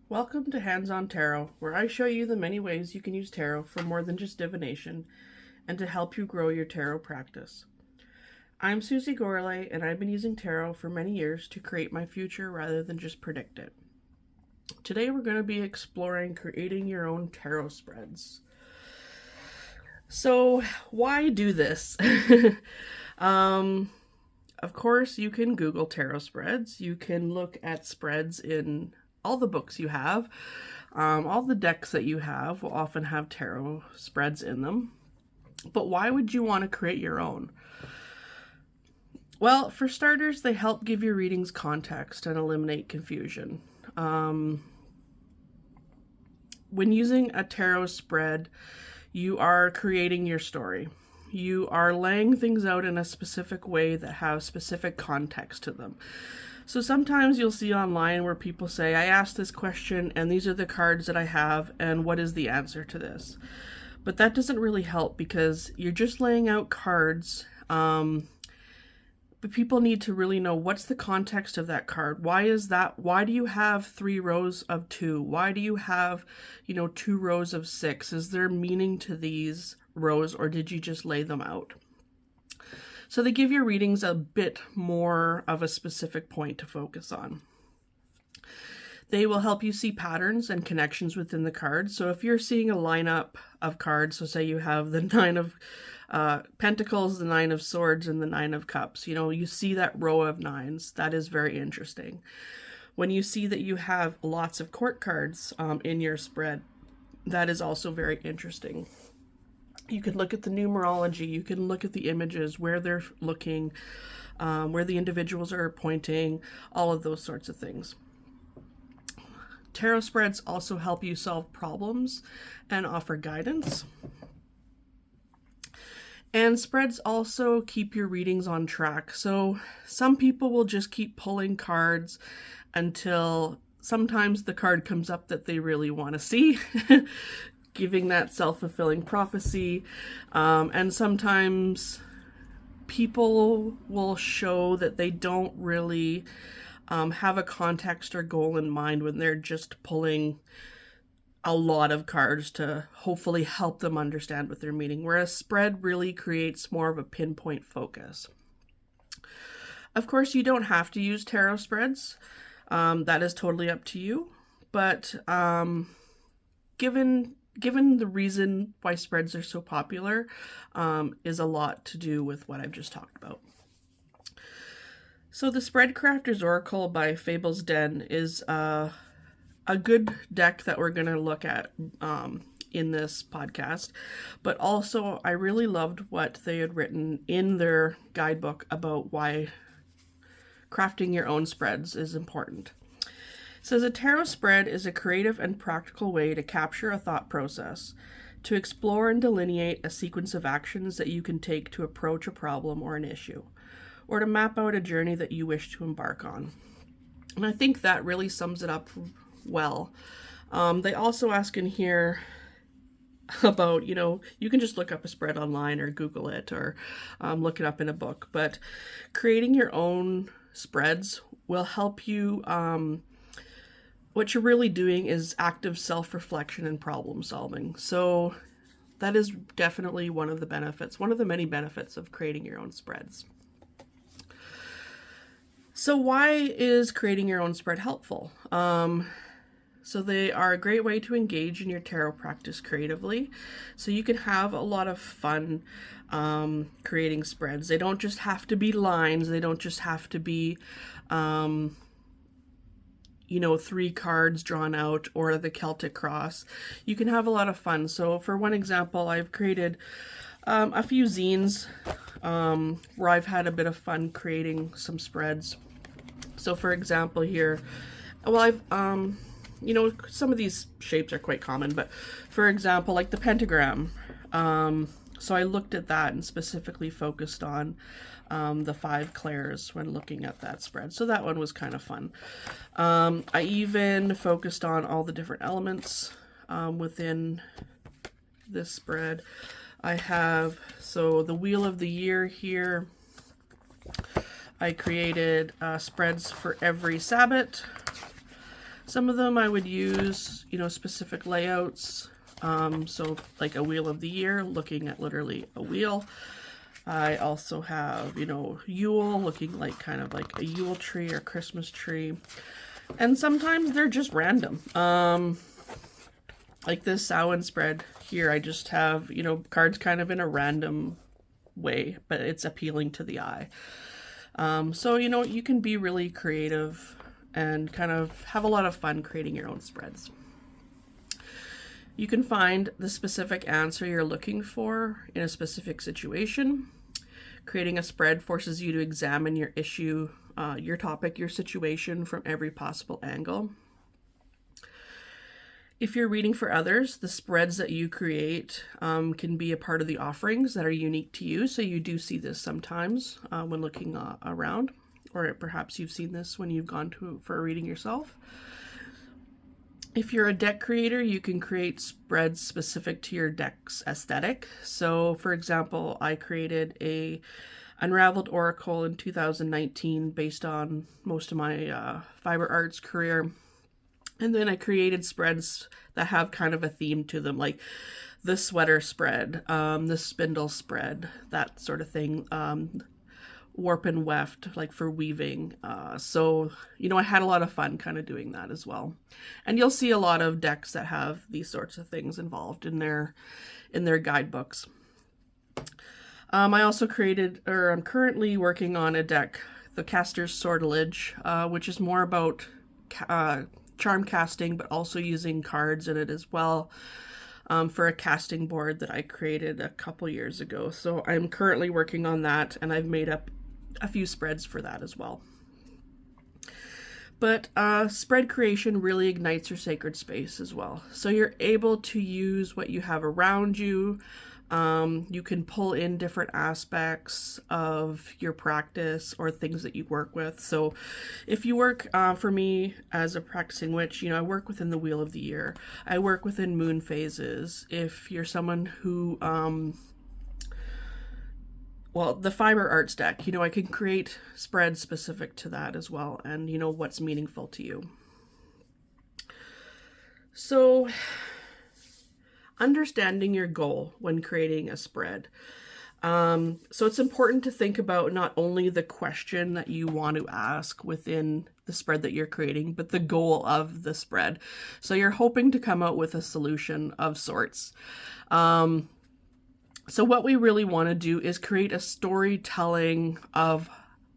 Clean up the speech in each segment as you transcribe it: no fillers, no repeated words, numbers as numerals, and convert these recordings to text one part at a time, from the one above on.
Welcome to Hands-on Tarot, where I show you the many ways you can use tarot for more than just divination and to help you grow your tarot practice. I'm Susie Gourlay, and I've been using tarot for many years to create my future rather than just predict it. Today we're going to be exploring creating your own tarot spreads. So why do this? Of course, you can Google tarot spreads. You can look at spreads in all the books you have. All the decks that you have will often have tarot spreads in them. But why would you want to create your own? Well, for starters, they help give your readings context and eliminate confusion. When using a tarot spread, you are creating your story. You are laying things out in a specific way that have specific context to them. So sometimes you'll see online where people say, I asked this question and these are the cards that I have and what is the answer to this? But that doesn't really help because you're just laying out cards, but people need to really know what's the context of that card. Why is that? Why do you have 3 rows of 2? Why do you have, 2 rows of 6? Is there meaning to these rows, or did you just lay them out? So they give your readings a bit more of a specific point to focus on. They will help you see patterns and connections within the cards. So if you're seeing a lineup of cards, so say you have the 9 of Pentacles, the 9 of Swords, and the 9 of Cups, you see that row of 9s. That is very interesting. When you see that you have lots of court cards in your spread, that is also very interesting. You can look at the numerology, you can look at the images, where they're looking, where the individuals are pointing, all of those sorts of things. Tarot spreads also help you solve problems and offer guidance. And spreads also keep your readings on track. So some people will just keep pulling cards until sometimes the card comes up that they really want to see, giving that self-fulfilling prophecy. And sometimes people will show that they don't really have a context or goal in mind when they're just pulling a lot of cards to hopefully help them understand what they're meaning, whereas spread really creates more of a pinpoint focus. Of course, you don't have to use tarot spreads. That is totally up to you. But given the reason why spreads are so popular, is a lot to do with what I've just talked about. So the Spread Crafter's Oracle by Fables is a good deck that we're going to look at in this podcast. But also, I really loved what they had written in their guidebook about why crafting your own spreads is important. It says a tarot spread is a creative and practical way to capture a thought process, to explore and delineate a sequence of actions that you can take to approach a problem or an issue, or to map out a journey that you wish to embark on. And I think that really sums it up well. They also ask in here about, you can just look up a spread online or Google it or look it up in a book, but creating your own spreads will help you. What you're really doing is active self-reflection and problem solving. So that is definitely one of the benefits, one of the many benefits of creating your own spreads. So why is creating your own spread helpful? So they are a great way to engage in your tarot practice creatively. So you can have a lot of fun creating spreads. They don't just have to be lines. They don't just have to be 3 cards drawn out or the Celtic cross. You can have a lot of fun. So for one example, I've created a few zines where I've had a bit of fun creating some spreads. So for example here, well, I've, some of these shapes are quite common, but for example, like the pentagram. So I looked at that and specifically focused on the 5 clairs when looking at that spread. So that one was kind of fun. I even focused on all the different elements within this spread. I have, so the Wheel of the Year here. I created spreads for every Sabbath. Some of them I would use, you know, specific layouts. So like a wheel of the year, looking at literally a wheel. I also have, you know, Yule, looking like kind of like a Yule tree or Christmas tree. And sometimes they're just random. Like this Samhain spread here, I just have, you know, cards kind of in a random way, but it's appealing to the eye. So, you know, you can be really creative and kind of have a lot of fun creating your own spreads. You can find the specific answer you're looking for in a specific situation. Creating a spread forces you to examine your issue, your topic, your situation from every possible angle. If you're reading for others, the spreads that you create can be a part of the offerings that are unique to you. So you do see this sometimes when looking around, or perhaps you've seen this when you've gone for a reading yourself. If you're a deck creator, you can create spreads specific to your deck's aesthetic. So for example, I created a Unraveled Oracle in 2019 based on most of my fiber arts career. And then I created spreads that have kind of a theme to them, like the sweater spread, the spindle spread, that sort of thing. Warp and weft, like for weaving. So, you know, I had a lot of fun kind of doing that as well. And you'll see a lot of decks that have these sorts of things involved in their guidebooks. I also created, or I'm currently working on a deck, the Caster's Sortilege, which is more about charm casting, but also using cards in it as well, for a casting board that I created a couple years ago. So I'm currently working on that, and I've made up a few spreads for that as well. But spread creation really ignites your sacred space as well. So you're able to use what you have around you. You can pull in different aspects of your practice or things that you work with. So if you work, for me as a practicing witch, you know, I work within the Wheel of the Year. I work within moon phases. If you're someone who, well, the fiber arts deck, you know, I can create spreads specific to that as well, and, you know, what's meaningful to you. So understanding your goal when creating a spread. So it's important to think about not only the question that you want to ask within the spread that you're creating, but the goal of the spread. So you're hoping to come out with a solution of sorts. So what we really want to do is create a storytelling of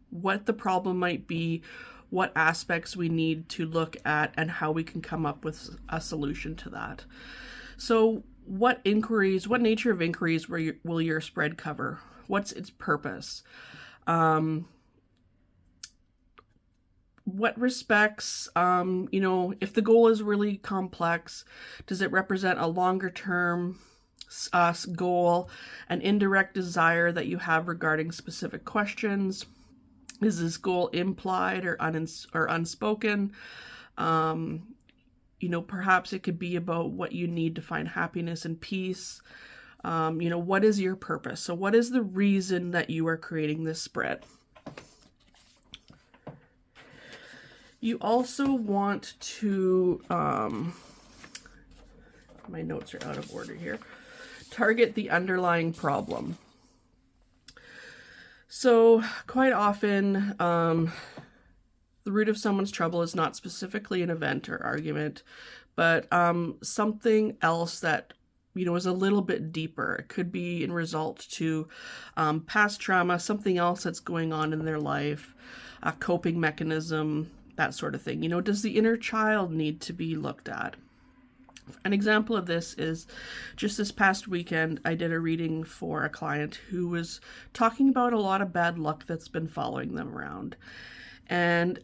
what the problem might be, what aspects we need to look at, and how we can come up with a solution to that. So what nature of inquiries will your spread cover? What's its purpose? What respects, you know, if the goal is really complex, does it represent a longer term goal, an indirect desire that you have regarding specific questions? Is this goal implied or unspoken? You know, perhaps it could be about what you need to find happiness and peace. You know, what is your purpose? So what is the reason that you are creating this spread? You also want to, my notes are out of order here, target the underlying problem. So quite often, the root of someone's trouble is not specifically an event or argument, but something else that, you know, is a little bit deeper. It could be in result to past trauma, something else that's going on in their life, a coping mechanism, that sort of thing. You know, does the inner child need to be looked at? An example of this is just this past weekend, I did a reading for a client who was talking about a lot of bad luck that's been following them around. And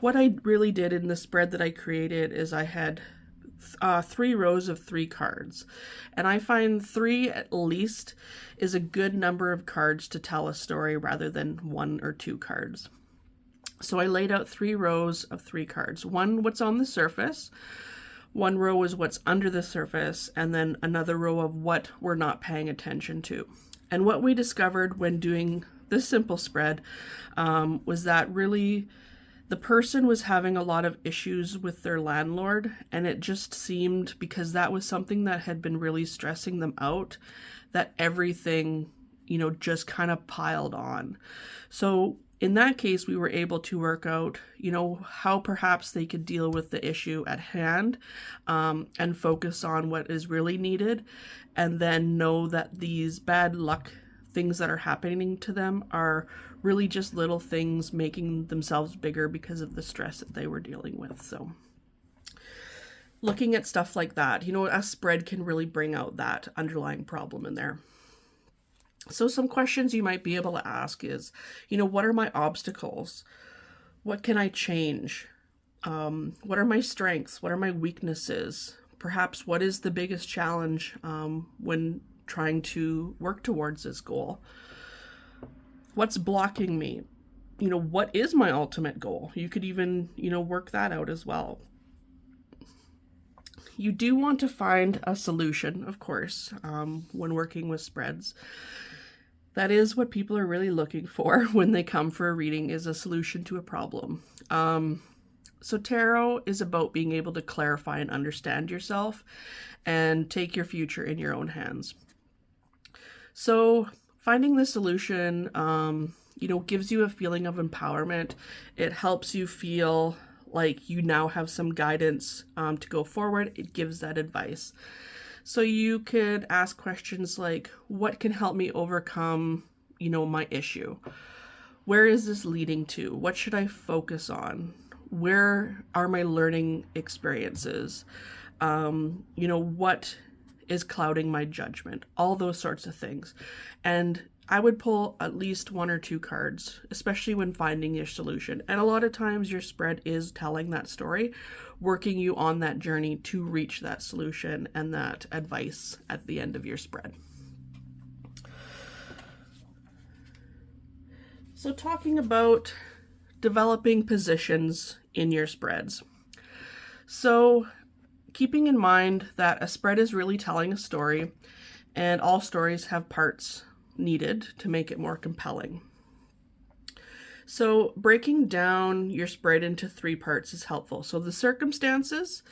what I really did in the spread that I created is I had 3 rows of 3 cards. And I find 3 at least is a good number of cards to tell a story rather than 1 or 2 cards. So I laid out 3 rows of 3 cards. One, what's on the surface. 1 row is what's under the surface, and then another row of what we're not paying attention to. And what we discovered when doing this simple spread was that really The person was having a lot of issues with their landlord, and it just seemed, because that was something that had been really stressing them out, that everything, just kind of piled on. So in that case, we were able to work out, how perhaps they could deal with the issue at hand, and focus on what is really needed, and then know that these bad luck things that are happening to them are really just little things making themselves bigger because of the stress that they were dealing with. So looking at stuff like that, a spread can really bring out that underlying problem in there. So some questions you might be able to ask is, what are my obstacles? What can I change? What are my strengths? What are my weaknesses? Perhaps what is the biggest challenge when trying to work towards this goal? What's blocking me? What is my ultimate goal? You could even, work that out as well. You do want to find a solution, of course, when working with spreads. That is what people are really looking for when they come for a reading, is a solution to a problem. So tarot is about being able to clarify and understand yourself and take your future in your own hands. So finding the solution, gives you a feeling of empowerment. It helps you feel like you now have some guidance to go forward. It gives that advice. So you could ask questions like, what can help me overcome, my issue? Where is this leading to? What should I focus on? Where are my learning experiences? What is clouding my judgment? All those sorts of things. And I would pull at least 1 or 2 cards, especially when finding your solution. And a lot of times your spread is telling that story, working you on that journey to reach that solution and that advice at the end of your spread. So talking about developing positions in your spreads. So keeping in mind that a spread is really telling a story, and all stories have parts needed to make it more compelling. So breaking down your spread into 3 parts is helpful. So the circumstances,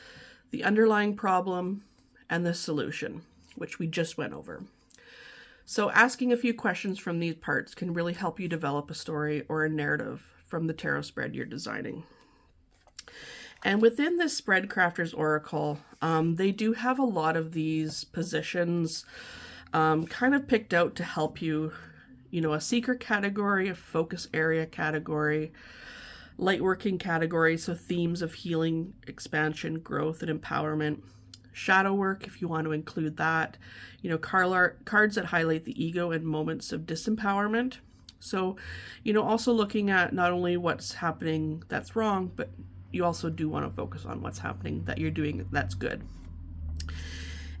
the underlying problem, and the solution, which we just went over. So asking a few questions from these parts can really help you develop a story or a narrative from the tarot spread you're designing. And within this Spread Crafter's Oracle, they do have a lot of these positions kind of picked out to help you, a secret category, a focus area category, lightworking category, so themes of healing, expansion, growth, and empowerment, shadow work, if you want to include that, cards that highlight the ego and moments of disempowerment. So, also looking at not only what's happening that's wrong, but you also do want to focus on what's happening that you're doing that's good.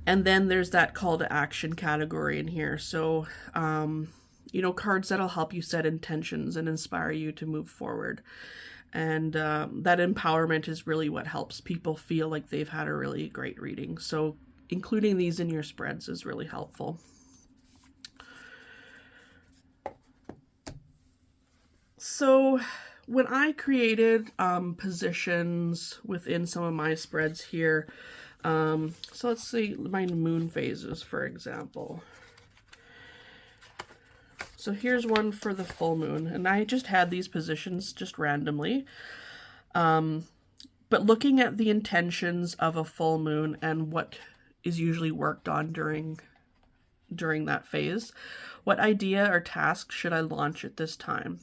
And then there's that call to action category in here. So, cards that'll help you set intentions and inspire you to move forward. And that empowerment is really what helps people feel like they've had a really great reading. So including these in your spreads is really helpful. So when I created positions within some of my spreads here, so let's see my moon phases, for example. So here's one for the full moon, and I just had these positions just randomly. But looking at the intentions of a full moon and what is usually worked on during that phase, what idea or task should I launch at this time?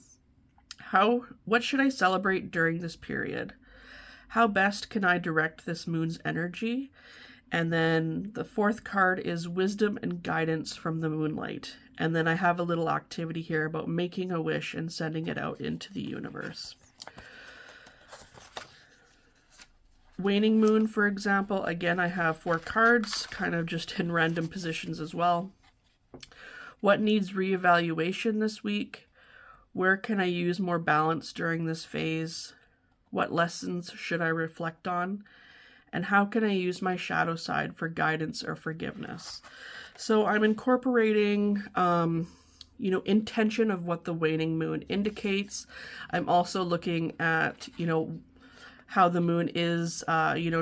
What should I celebrate during this period? How best can I direct this moon's energy? And then the 4th card is wisdom and guidance from the moonlight. And then I have a little activity here about making a wish and sending it out into the universe. Waning moon, for example, again, I have 4 cards, kind of just in random positions as well. What needs reevaluation this week? Where can I use more balance during this phase? What lessons should I reflect on? And how can I use my shadow side for guidance or forgiveness? So I'm incorporating, intention of what the waning moon indicates. I'm also looking at, how the moon is,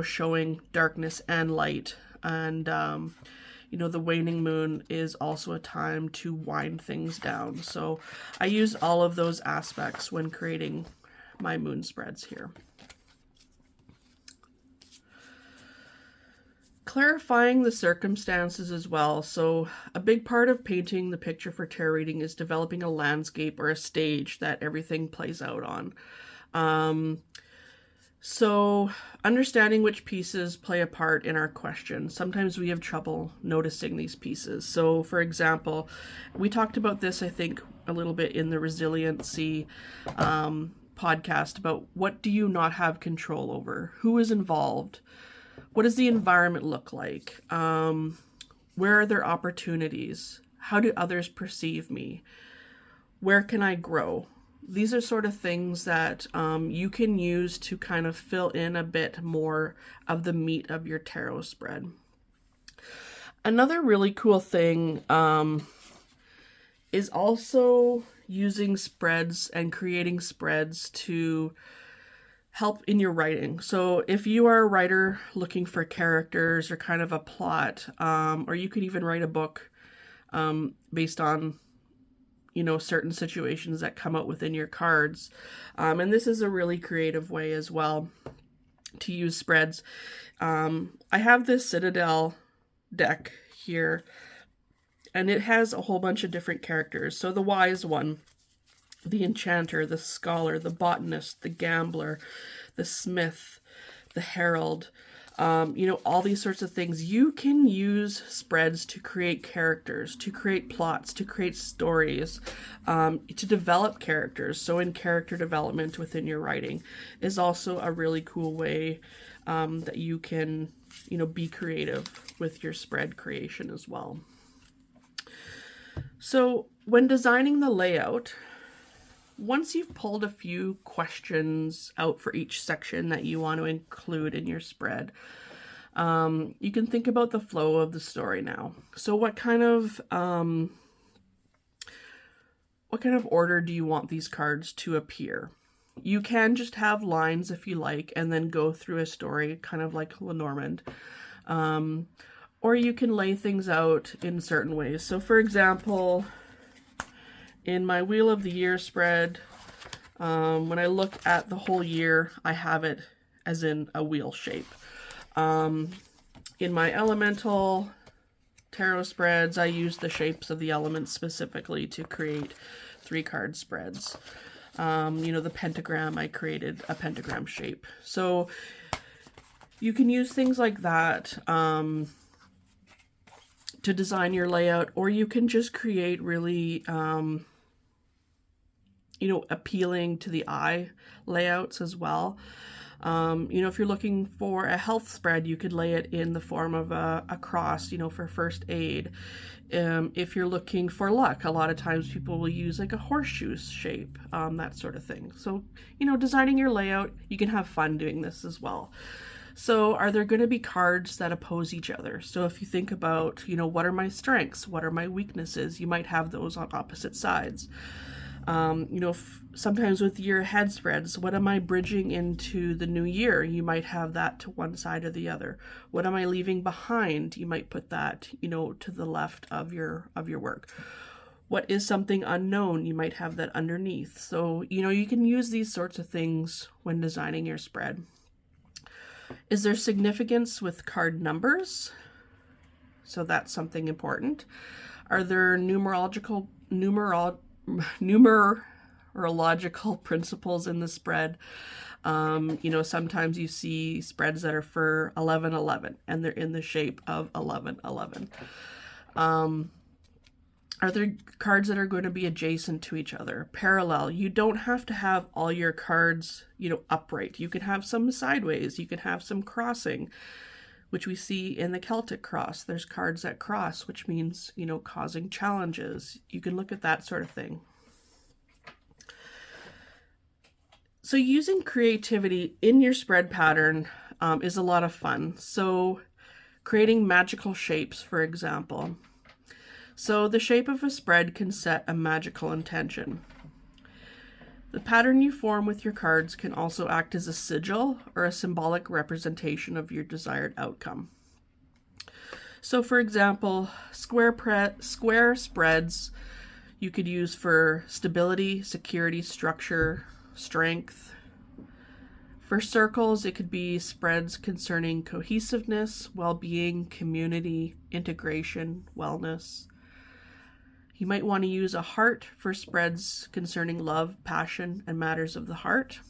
showing darkness and light. And, the waning moon is also a time to wind things down. So I use all of those aspects when creating my moon spreads here. Clarifying the circumstances as well. So a big part of painting the picture for tarot reading is developing a landscape or a stage that everything plays out on. So understanding which pieces play a part in our question. Sometimes we have trouble noticing these pieces. So for example, we talked about this, I think, a little bit in the resiliency podcast about what do you not have control over? Who is involved? What does the environment look like? Where are there opportunities? How do others perceive me? Where can I grow? These are sort of things that you can use to kind of fill in a bit more of the meat of your tarot spread. Another really cool thing is also using spreads and creating spreads to help in your writing. So if you are a writer looking for characters or kind of a plot, or you could even write a book based on, certain situations that come out within your cards. And this is a really creative way as well to use spreads. I have this Citadel deck here, and it has a whole bunch of different characters. So the wise one, the enchanter, the scholar, the botanist, the gambler, the smith, the herald, all these sorts of things. You can use spreads to create characters, to create plots, to create stories, to develop characters. So in character development within your writing is also a really cool way that you can, be creative with your spread creation as well. So when designing the layout, once you've pulled a few questions out for each section that you want to include in your spread, you can think about the flow of the story now. So what kind of order do you want these cards to appear? You can just have lines if you like, and then go through a story, kind of like Lenormand. Or you can lay things out in certain ways. So for example, in my Wheel of the Year spread, when I look at the whole year, I have it as in a wheel shape. In my Elemental tarot spreads, I use the shapes of the elements specifically to create 3-card spreads. The pentagram, I created a pentagram shape. So you can use things like that to design your layout, or you can just create really appealing to the eye layouts as well. If you're looking for a health spread, you could lay it in the form of a cross, for first aid. If you're looking for luck, a lot of times people will use like a horseshoe shape, that sort of thing. So, designing your layout, you can have fun doing this as well. So are there going to be cards that oppose each other? So if you think about, what are my strengths? What are my weaknesses? You might have those on opposite sides. Sometimes with year ahead spreads, what am I bridging into the new year? You might have that to one side or the other. What am I leaving behind? You might put that, to the left of your work. What is something unknown? You might have that underneath. So, you can use these sorts of things when designing your spread. Is there significance with card numbers? So that's something important. Are there numerological principles in the spread? Sometimes you see spreads that are for 1111 and they're in the shape of 1111. Are there cards that are going to be adjacent to each other, parallel? You don't have to have all your cards, upright. You can have some sideways. You can have some crossing, which we see in the Celtic cross. There's cards that cross, which means, causing challenges. You can look at that sort of thing. So using creativity in your spread pattern is a lot of fun. So creating magical shapes, for example. So the shape of a spread can set a magical intention. The pattern you form with your cards can also act as a sigil or a symbolic representation of your desired outcome. So for example, square spreads you could use for stability, security, structure, strength. For circles, it could be spreads concerning cohesiveness, well-being, community, integration, wellness. You might want to use a heart for spreads concerning love, passion, and matters of the heart.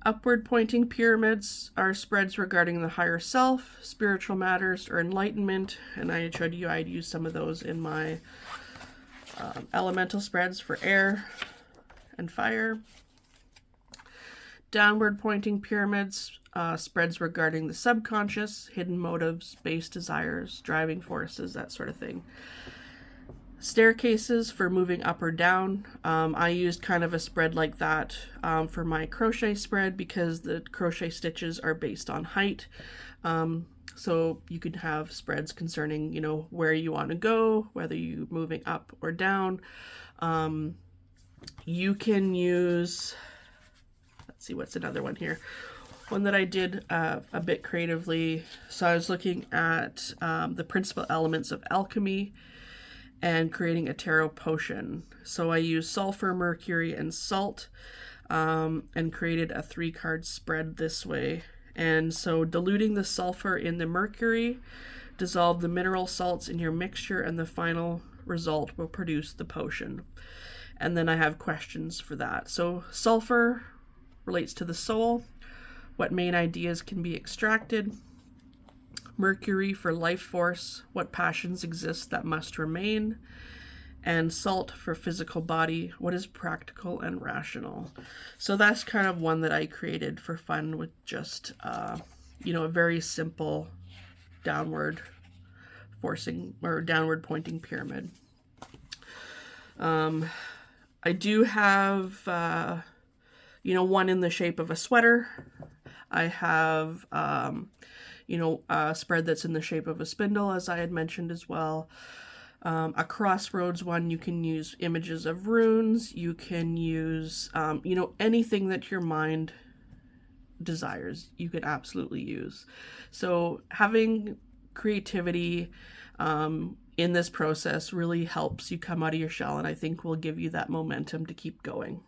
Upward pointing pyramids are spreads regarding the higher self, spiritual matters, or enlightenment, and I showed you I'd use some of those in my elemental spreads for air and fire. Downward pointing pyramids, spreads regarding the subconscious, hidden motives, base desires, driving forces, that sort of thing. Staircases for moving up or down. I used kind of a spread like that for my crochet spread because the crochet stitches are based on height. So you could have spreads concerning, you know, where you want to go, whether you're moving up or down. You can use, let's see, what's another one here? One that I did a bit creatively. So I was looking at the principal elements of alchemy and creating a tarot potion. So I used sulfur, mercury, and salt, and created a 3-card spread this way. And so diluting the sulfur in the mercury, dissolve the mineral salts in your mixture, and the final result will produce the potion. And then I have questions for that. So sulfur relates to the soul, what main ideas can be extracted. Mercury for life force, what passions exist that must remain. And salt for physical body, what is practical and rational. So that's kind of one that I created for fun with just, you know, a very simple downward forcing or downward pointing pyramid. I do have, you know, one in the shape of a sweater. I have, you know, a spread that's in the shape of a spindle, as I had mentioned as well. A crossroads one, you can use images of runes. You can use, you know, anything that your mind desires, you could absolutely use. So having creativity in this process really helps you come out of your shell, and I think will give you that momentum to keep going.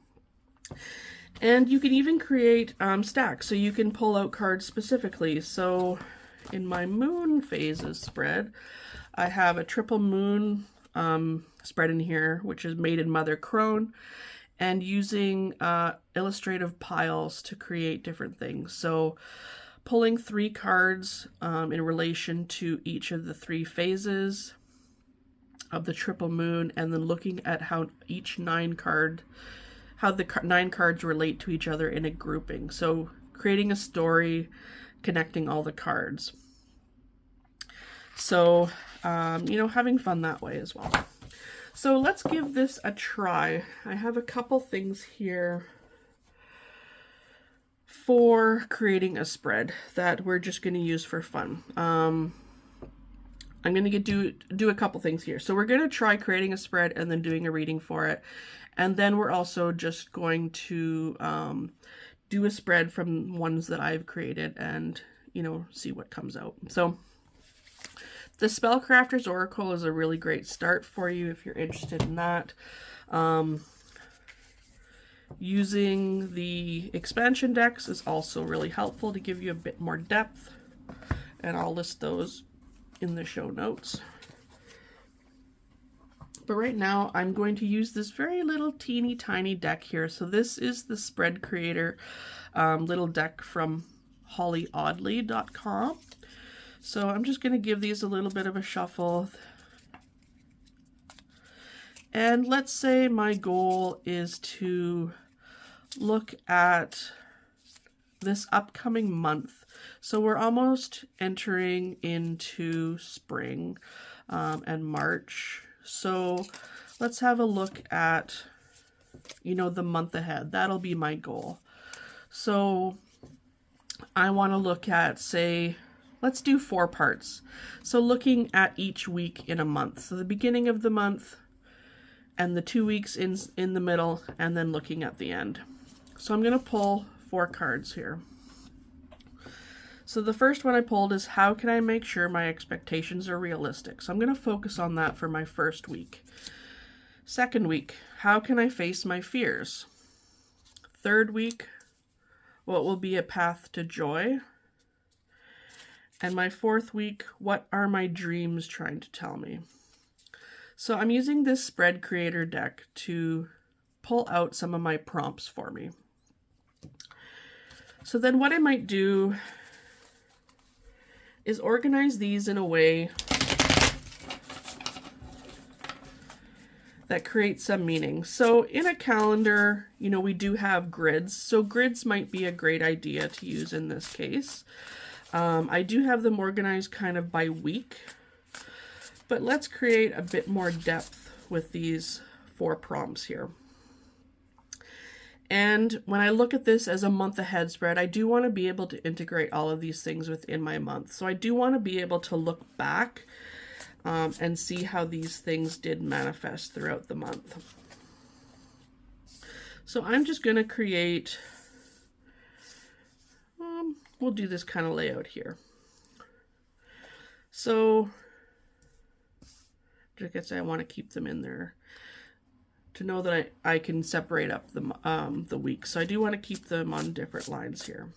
And you can even create stacks, so you can pull out cards specifically. So in my moon phases spread, I have a triple moon spread in here, which is made in Mother Crone, and using illustrative piles to create different things. So pulling 3 cards in relation to each of the 3 phases of the triple moon, and then looking at how each 9 card, how the 9 cards relate to each other in a grouping. So creating a story, connecting all the cards. So, you know, having fun that way as well. So let's give this a try. I have a couple things here for creating a spread that we're just going to use for fun. I'm going to do a couple things here. So we're going to try creating a spread and then doing a reading for it. And then we're also just going to do a spread from ones that I've created and, you know, see what comes out. So the Spellcrafter's Oracle is a really great start for you if you're interested in that. Using the expansion decks is also really helpful to give you a bit more depth, and I'll list those in the show notes. But right now I'm going to use this very little teeny tiny deck here. So this is the Spread Creator little deck from hollyoddly.com. So I'm just going to give these a little bit of a shuffle. And let's say my goal is to look at this upcoming month. So we're almost entering into spring and March. So let's have a look at, you know, the month ahead. That'll be my goal. So I want to look at, say, let's do 4 parts. So looking at each week in a month. So the beginning of the month and the 2 weeks in the middle, and then looking at the end. So I'm going to pull 4 cards here. So the first one I pulled is, how can I make sure my expectations are realistic? So I'm going to focus on that for my first week. Second week, how can I face my fears? Third week, what will be a path to joy? And my fourth week, what are my dreams trying to tell me? So I'm using this spread creator deck to pull out some of my prompts for me. So then what I might do is organize these in a way that creates some meaning. So in a calendar, you know, we do have grids. So grids might be a great idea to use in this case. I do have them organized kind of by week, but let's create a bit more depth with these 4 prompts here. And when I look at this as a month ahead spread, I do want to be able to integrate all of these things within my month. So I do want to be able to look back and see how these things did manifest throughout the month. So I'm just going to create, we'll do this kind of layout here. So I guess I want to keep them in there to know that I can separate up the weeks. So I do want to keep them on different lines here.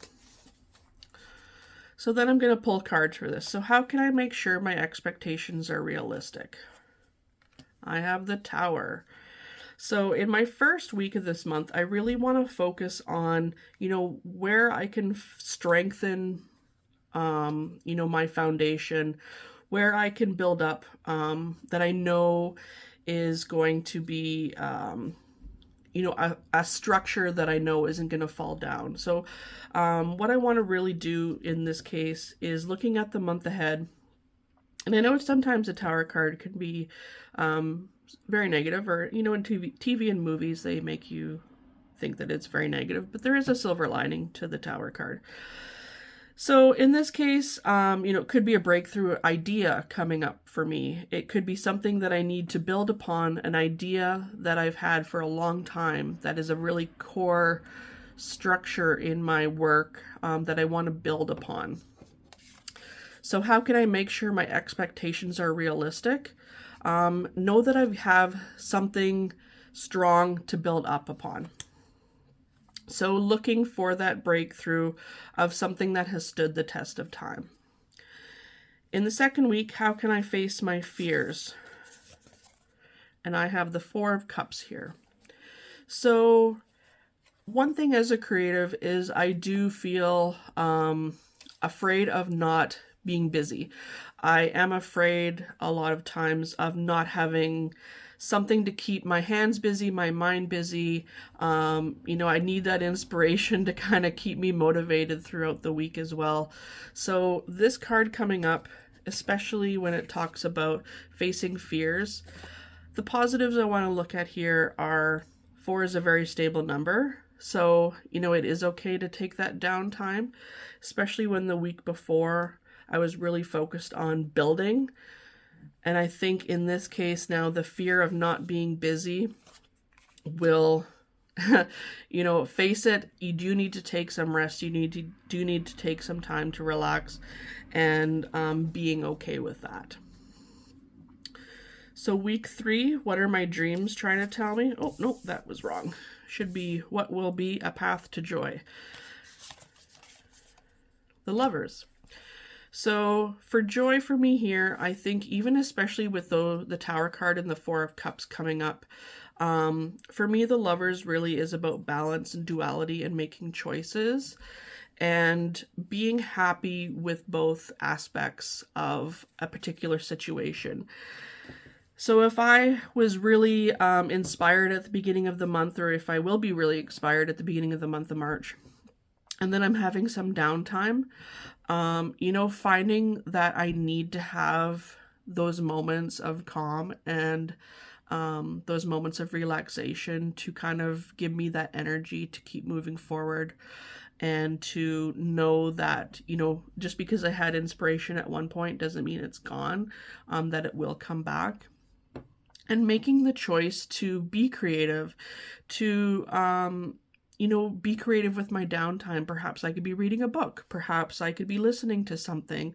So then I'm going to pull cards for this. So how can I make sure my expectations are realistic? I have the Tower. So in my first week of this month, I really want to focus on, you know, where I can strengthen, you know, my foundation, where I can build up, that I know is going to be, you know, a structure that I know isn't going to fall down. So what I want to really do in this case is looking at the month ahead. And I know sometimes a Tower card can be very negative, or, you know, in TV and movies, they make you think that it's very negative, but there is a silver lining to the Tower card. So in this case, you know, it could be a breakthrough idea coming up for me. It could be something that I need to build upon, an idea that I've had for a long time that is a really core structure in my work that I want to build upon. So how can I make sure my expectations are realistic? Know that I have something strong to build up upon. So looking for that breakthrough of something that has stood the test of time. In the second week, how can I face my fears? And I have the 4 of Cups here. So one thing as a creative is I do feel afraid of not being busy. I am afraid a lot of times of not having something to keep my hands busy, my mind busy. You know, I need that inspiration to kind of keep me motivated throughout the week as well. So this card coming up, especially when it talks about facing fears, the positives I want to look at here are 4 is a very stable number. So, you know, it is okay to take that downtime, especially when the week before I was really focused on building. And I think in this case now, the fear of not being busy will, you know, face it. You do need to take some rest. You do need to take some time to relax, and being okay with that. So week 3, what are my dreams trying to tell me? Oh, no, that was wrong. Should be, what will be a path to joy? The Lovers. So for joy for me here, I think even especially with the Tower card and the 4 of Cups coming up, for me, the Lovers really is about balance and duality and making choices and being happy with both aspects of a particular situation. So if I was really inspired at the beginning of the month, or if I will be really inspired at the beginning of the month of March, and then I'm having some downtime, you know, finding that I need to have those moments of calm and those moments of relaxation to kind of give me that energy to keep moving forward and to know that, you know, just because I had inspiration at one point doesn't mean it's gone, that it will come back. And making the choice to be creative, to, you know, be creative with my downtime. Perhaps I could be reading a book. Perhaps I could be listening to something,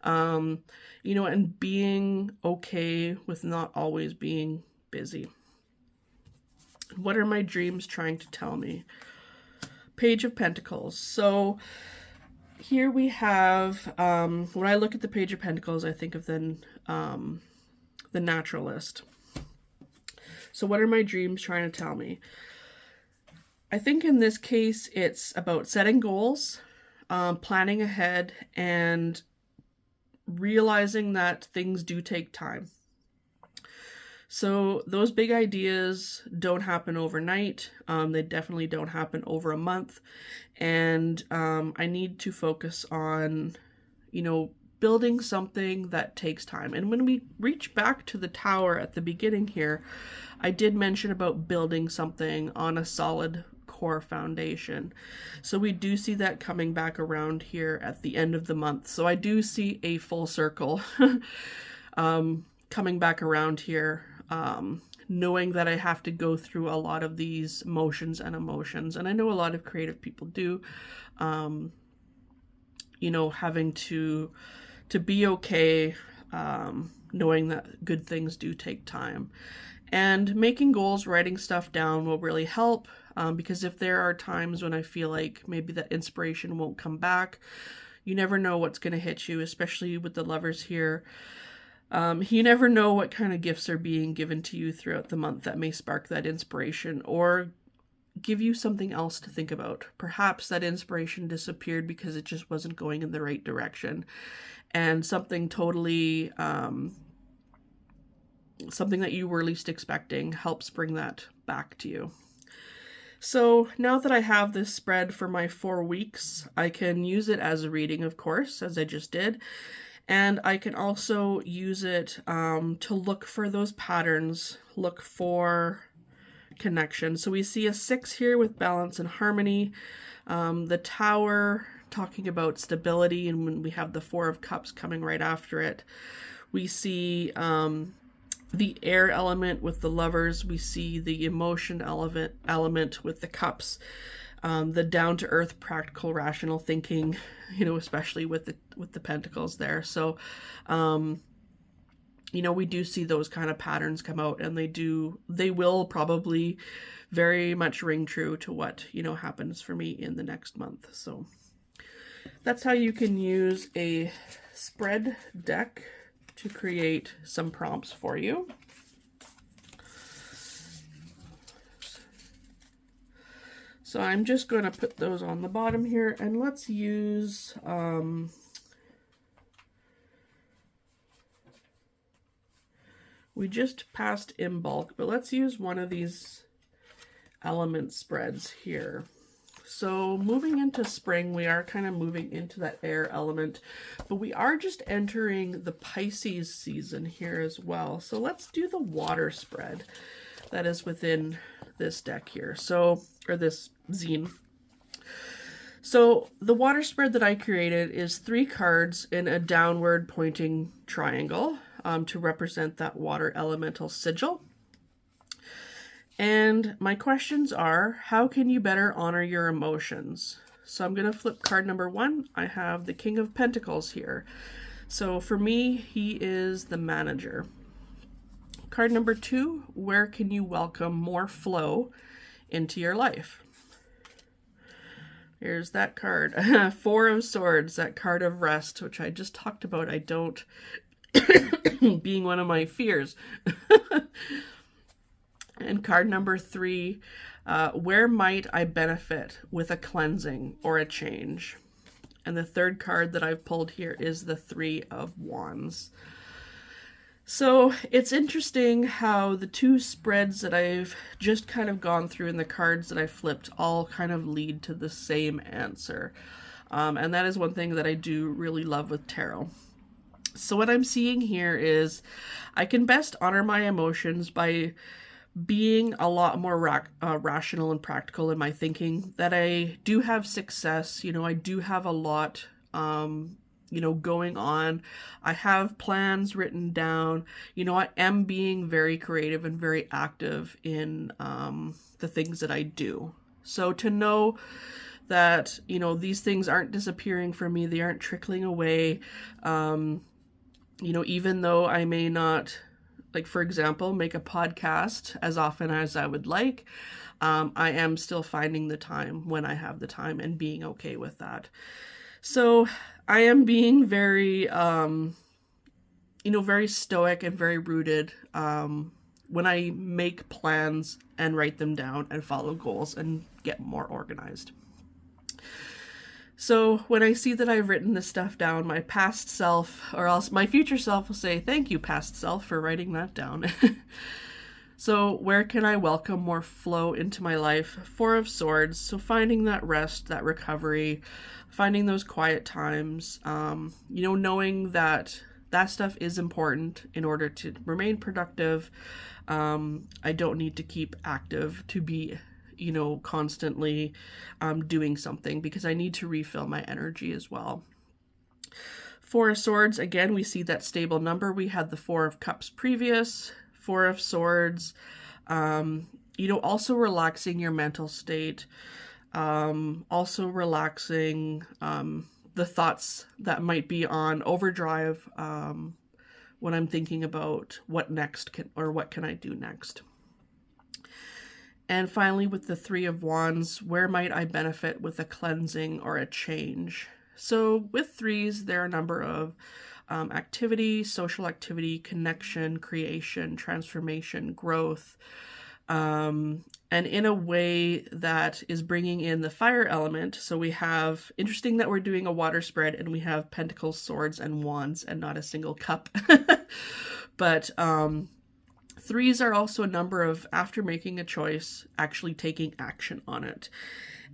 you know, and being okay with not always being busy. What are my dreams trying to tell me? Page of Pentacles. So here we have, when I look at the Page of Pentacles, I think of the Naturalist. So what are my dreams trying to tell me? I think in this case, it's about setting goals, planning ahead, and realizing that things do take time. So those big ideas don't happen overnight. They definitely don't happen over a month. And I need to focus on, you know, building something that takes time. And when we reach back to the tower at the beginning here, I did mention about building something on a solid core foundation. So we do see that coming back around here at the end of the month. So I do see a full circle coming back around here. Knowing that I have to go through a lot of these motions and emotions. And I know a lot of creative people do, you know, having to be okay, knowing that good things do take time. And making goals, writing stuff down will really help, because if there are times when I feel like maybe that inspiration won't come back, you never know what's going to hit you, especially with the Lovers here. You never know what kind of gifts are being given to you throughout the month that may spark that inspiration or give you something else to think about. Perhaps that inspiration disappeared because it just wasn't going in the right direction, and something totally, something that you were least expecting helps bring that back to you. So now that I have this spread for my 4 weeks, I can use it as a reading, of course, as I just did. And I can also use it to look for those patterns, look for connection. So we see a 6 here with balance and harmony. The Tower talking about stability, and when we have the 4 of Cups coming right after it, we see the air element with the Lovers. We see the emotion element with the Cups. The down-to-earth, practical, rational thinking, you know, especially with the Pentacles there. So, you know, we do see those kind of patterns come out, and they will probably very much ring true to what, you know, happens for me in the next month. So that's how you can use a spread deck to create some prompts for you. So I'm just going to put those on the bottom here, and let's use, we just passed in bulk, but let's use one of these element spreads here. So moving into spring, we are kind of moving into that air element, but we are just entering the Pisces season here as well. So let's do the water spread that is within this deck here. So, or this zine. So the water spread that I created is 3 cards in a downward pointing triangle to represent that water elemental sigil. And my questions are, how can you better honor your emotions? So I'm going to flip card number 1. I have the King of Pentacles here. So for me, he is the manager. Card number 2, where can you welcome more flow into your life? Here's that card. 4 of Swords, that card of rest, which I just talked about. I don't, being one of my fears. And card number 3, where might I benefit with a cleansing or a change? And the third card that I've pulled here is the 3 of Wands. So it's interesting how the 2 spreads that I've just kind of gone through and the cards that I flipped all kind of lead to the same answer. And that is one thing that I do really love with tarot. So what I'm seeing here is I can best honor my emotions by being a lot more rational and practical in my thinking, that I do have success. I do have a lot, going on. I have plans written down. I am being very creative and very active in the things that I do. So to know that, these things aren't disappearing from me, they aren't trickling away, even though I may not, like, for example, make a podcast as often as I would like, I am still finding the time when I have the time and being okay with that. So I am being very, very stoic and very rooted when I make plans and write them down and follow goals and get more organized. So when I see that I've written this stuff down, my past self, or else my future self, will say, "Thank you, past self, for writing that down." So where can I welcome more flow into my life? Four of Swords. So finding that rest, that recovery, finding those quiet times, knowing that that stuff is important in order to remain productive. I don't need to keep active to be constantly doing something, because I need to refill my energy as well. Four of Swords, again, we see that stable number. We had the Four of Cups previous. Four of Swords, also relaxing your mental state, also relaxing the thoughts that might be on overdrive when I'm thinking about what can I do next. And finally, with the Three of Wands, where might I benefit with a cleansing or a change? So with threes, there are a number of activity, social activity, connection, creation, transformation, growth, and in a way that is bringing in the fire element. So we have, interesting that we're doing a water spread and we have pentacles, swords, and wands and not a single cup. But threes are also a number of, after making a choice, actually taking action on it.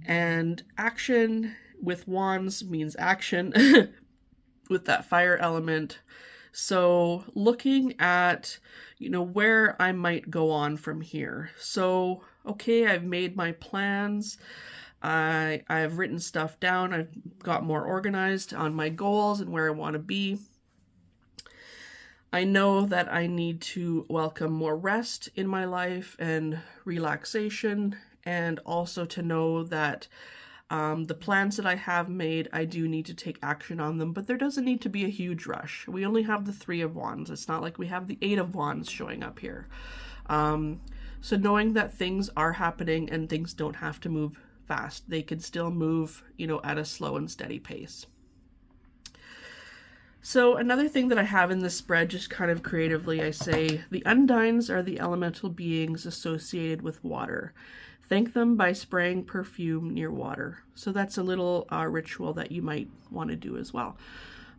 And action with wands means action with that fire element. So looking at, where I might go on from here. So, okay, I've made my plans. I've written stuff down. I've got more organized on my goals and where I want to be. I know that I need to welcome more rest in my life and relaxation, and also to know that the plans that I have made, I do need to take action on them, but there doesn't need to be a huge rush. We only have the Three of Wands. It's not like we have the Eight of Wands showing up here. So knowing that things are happening and things don't have to move fast. They can still move, at a slow and steady pace. So another thing that I have in this spread, just kind of creatively, I say, the undines are the elemental beings associated with water. Thank them by spraying perfume near water. So that's a little ritual that you might want to do as well.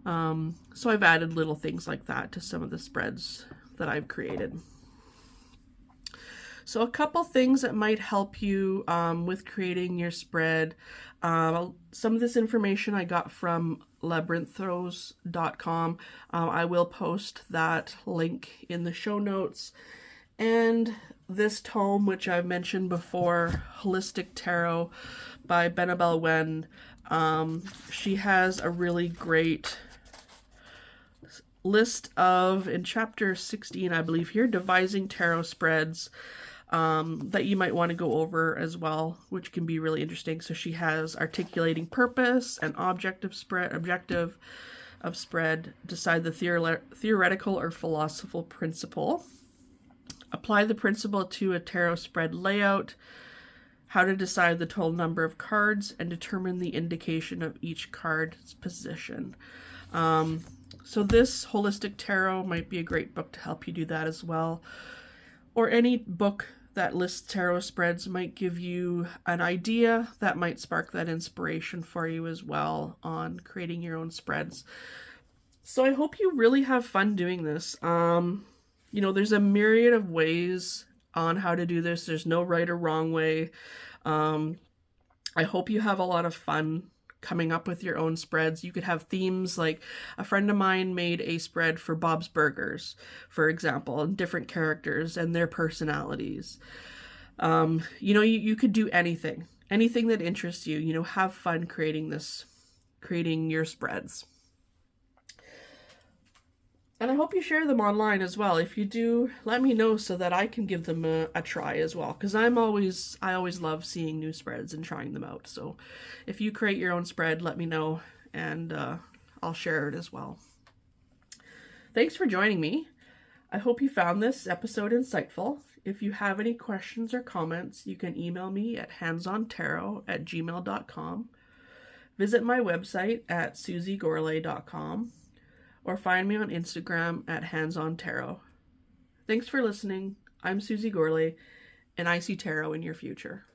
So I've added little things like that to some of the spreads that I've created. So a couple things that might help you with creating your spread. Some of this information I got from labyrinthos.com. I will post that link in the show notes. And this tome, which I've mentioned before, Holistic Tarot by Benebell Wen, she has a really great list of, in chapter 16, I believe here, devising tarot spreads that you might want to go over as well, which can be really interesting. So she has articulating purpose and objective of spread, decide the theoretical or philosophical principle, apply the principle to a tarot spread layout, how to decide the total number of cards, and determine the indication of each card's position. So this Holistic Tarot might be a great book to help you do that as well. Or any book that lists tarot spreads might give you an idea that might spark that inspiration for you as well on creating your own spreads. So I hope you really have fun doing this. There's a myriad of ways on how to do this. There's no right or wrong way. I hope you have a lot of fun coming up with your own spreads. You could have themes, like a friend of mine made a spread for Bob's Burgers, for example, and different characters and their personalities. You could do anything that interests you. Have fun creating your spreads. And I hope you share them online as well. If you do, let me know so that I can give them a try as well. Because I always love seeing new spreads and trying them out. So if you create your own spread, let me know, and I'll share it as well. Thanks for joining me. I hope you found this episode insightful. If you have any questions or comments, you can email me at handsontarot@gmail.com. Visit my website at susiegorley.com. or find me on Instagram at handsontarot. Thanks for listening. I'm Susie Gorley, and I see tarot in your future.